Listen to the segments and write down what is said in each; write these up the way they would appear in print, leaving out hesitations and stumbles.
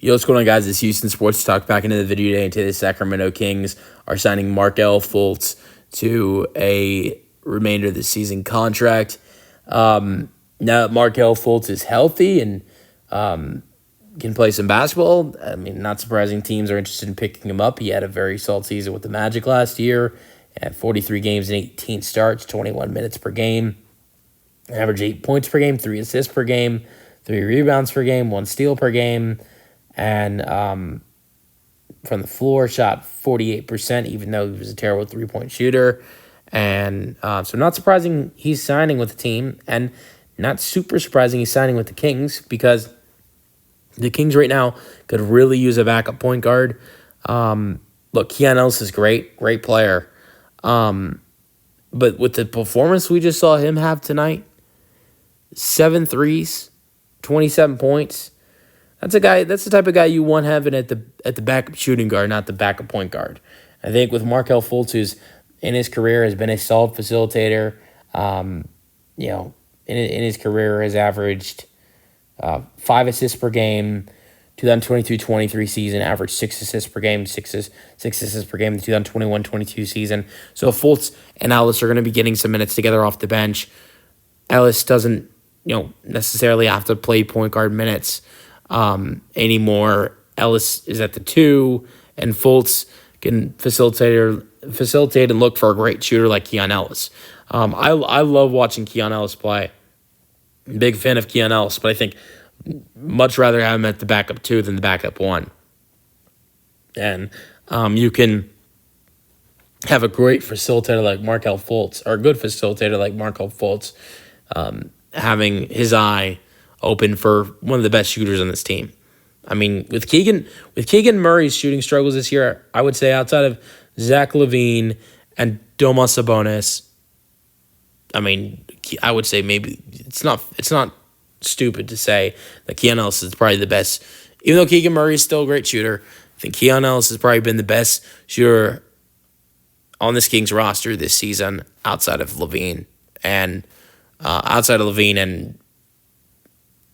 Yo, what's going on, guys? It's Houston Sports Talk back into the video today. And today, the Sacramento Kings are signing Markelle Fultz to a remainder of the season contract. Now that Markelle Fultz is healthy and can play some basketball, I mean, not surprising teams are interested in picking him up. He had a very solid season with the Magic last year at 43 games and 18 starts, 21 minutes per game, average 8 points per game, 3 assists per game, 3 rebounds per game, 1 steal per game. And from the floor, shot 48%, even though he was a terrible three-point shooter. And so not surprising he's signing with the keam, and not super surprising he's signing with the Kings, because the Kings right now could really use a backup point guard. Look, Keon Ellis is great player. But with the performance we just saw him have tonight, 7 threes, 27 points, That's the type of guy you want having at the backup shooting guard, not the backup point guard. I think with Markelle Fultz, who's in his career has been a solid facilitator, in his career has averaged 5 assists per game. 2022-23 season averaged 6 assists per game, 6 assists per game in the 2021-22 season. So Fultz and Ellis are going to be getting some minutes together off the bench. Ellis doesn't necessarily have to play point guard minutes anymore. Ellis is at the 2, and Fultz can facilitate and look for a great shooter like Keon Ellis. I love watching Keon Ellis play. Big fan of Keon Ellis, but I think much rather have him at the backup 2 than the backup 1. And you can have a great facilitator like Markelle Fultz, or a good facilitator like Markelle Fultz, having his eye open for one of the best shooters on this team. I mean, with Keegan Murray's shooting struggles this year, I would say outside of Zach LaVine and Domas Sabonis, I mean, I would say maybe it's not stupid to say that Keon Ellis is probably the best. Even though Keegan Murray is still a great shooter, I think Keon Ellis has probably been the best shooter on this Kings roster this season outside of LaVine and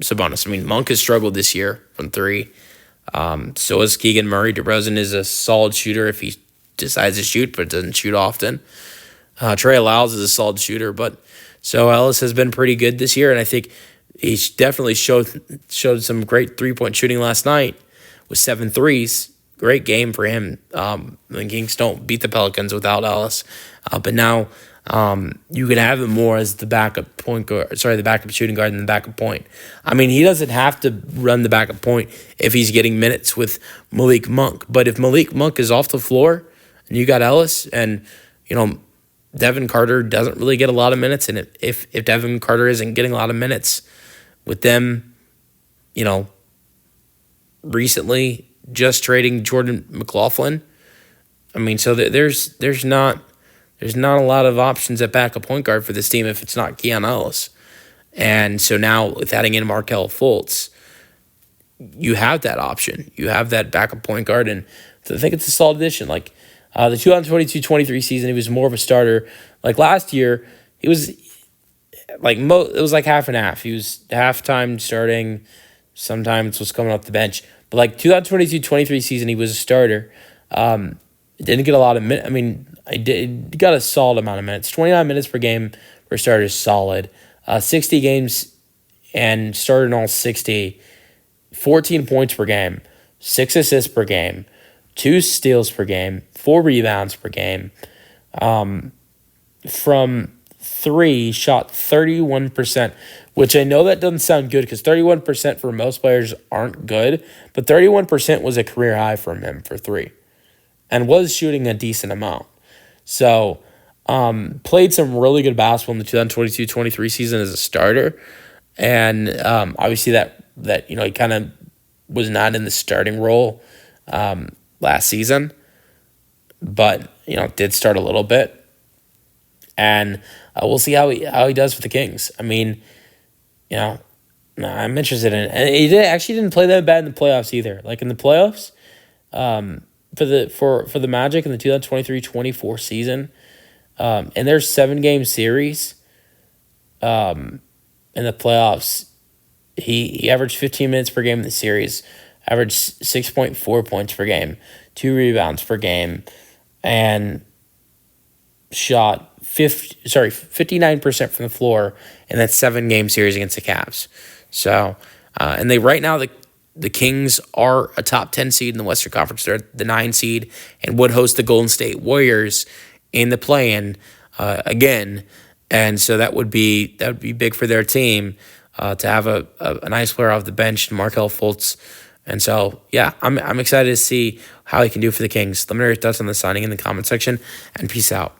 Sabonis. I mean, Monk has struggled this year from 3. So is Keegan Murray. DeRozan is a solid shooter if he decides to shoot, but doesn't shoot often. Trey Lyles is a solid shooter, but so Ellis has been pretty good this year, and I think he definitely showed some great 3-point shooting last night with 7 threes. Great game for him. The Kings don't beat the Pelicans without Ellis, but now you could have him more as the backup point guard. The backup shooting guard and the backup point. I mean, he doesn't have to run the backup point if he's getting minutes with Malik Monk. But if Malik Monk is off the floor and you got Ellis, and Devin Carter doesn't really get a lot of minutes, and if Devin Carter isn't getting a lot of minutes with them, recently just trading Jordan McLaughlin. I mean, so there's not a lot of options at backup point guard for this team if it's not Keon Ellis. And so now with adding in Markelle Fultz, you have that option. You have that backup point guard, and I think it's a solid addition. Like the 2022-23 season, he was more of a starter. Like last year, he was like it was like half and half. He was halftime starting, sometimes was coming off the bench. But like 2022-23 season, he was a starter. Didn't get a lot of minutes. I mean, I got a solid amount of minutes. 29 minutes per game for starters, solid. 60 games and started in all 60. 14 points per game, 6 assists per game, 2 steals per game, 4 rebounds per game. From 3, shot 31%, which I know that doesn't sound good because 31% for most players aren't good, but 31% was a career high from him for 3 and was shooting a decent amount. So played some really good basketball in the 2022-23 season as a starter. And obviously that he kind of was not in the starting role last season, but did start a little bit. And we'll see how he does for the Kings. I mean, I'm interested in it. And he didn't play that bad in the playoffs either. Like in the playoffs, for the Magic in the 2023-24 season, in their 7-game series, in the playoffs, he averaged 15 minutes per game in the series, averaged 6.4 points per game, 2 rebounds per game, and shot 59% from the floor in that 7-game series against the Cavs. So, and they right now the Kings are a top 10 seed in the Western Conference. They're the 9 seed and would host the Golden State Warriors in the play-in again, and so that would be big for their team to have a nice player off the bench, Markelle Fultz. And so, yeah, I'm excited to see how he can do for the Kings. Let me know your thoughts on the signing in the comment section, and peace out.